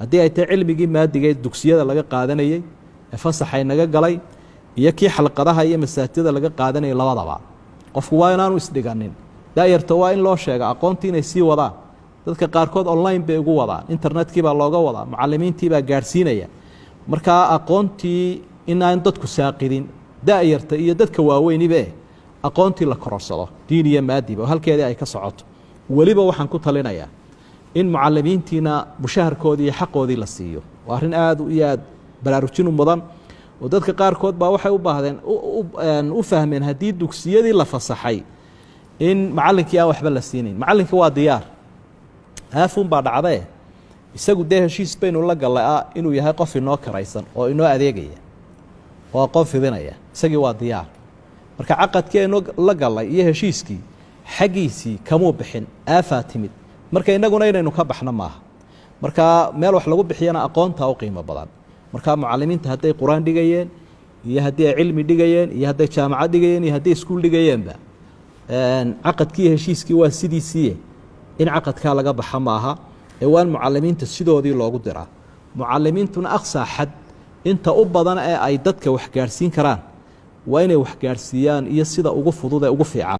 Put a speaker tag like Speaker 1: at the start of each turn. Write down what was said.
Speaker 1: haddii ay tahay cilmigii maadiga ee dugsiyada laga qaadanayay ee fasaxay naga galay iyo kii xalqadaha iyo masaajidada laga qaadanayay labadaba qofku waa inaanu isdhiganin daayarta waa in loo sheega aqoontii inay sii wadaan dadka qaarkood online bay ugu wadaan internetkii baa looga wadaa macallimiintii baa gaadhsiinaya markaa aqoontii inaan dadku saaqidin daayarta iyo dadka waaweynibe aqoontii la kororsado diin iyo maadiba oo halkeedii ay ka socoto weliba waxaan ku talinayaa in mucallimiintiina mushaharkoodii iyo xaqoodii la siiyo waa arrin aad iyo aad baraarujin mudan oo dadka qaarkood baa waxay u baahdeen u fahmeen haddii dugsiyadii la fasaxay in macallinkii aan waxba la siinayn macallinkii waa diyaar aafuun baa dhacdee isagu dee heshiis baynu la gallay inuu yahay qof inoo karaysan oo inoo adeegaya oo aqoon fidinaya isagii waa diyaar marka caqadkii aynu la gallay iyo heshiiskii xaggiisii kamuu bixin aafaa timid marka innaguna inaynu ka baxno maaha marka meel wax lagu bixiyana aqoontaa u qiimo badan marka mucallimiinta hadday qur-aan dhigayeen iyo haddii ay cilmi dhigayeen iyo hadday jaamacad dhigayeen iyo hadday iskuul dhigayeenba caqadkii heshiiskii waa sidiisiiye in caqadkaa laga baxa maaha ee waa in mucallimiinta sidoodii loogu diraa mucallimiintuna aqsaa xad inta u badan ee ay dadka wax gaadhsiin karaan waa inay wax gaadhsiiyaan iyo sida ugu fudud ee ugu fiican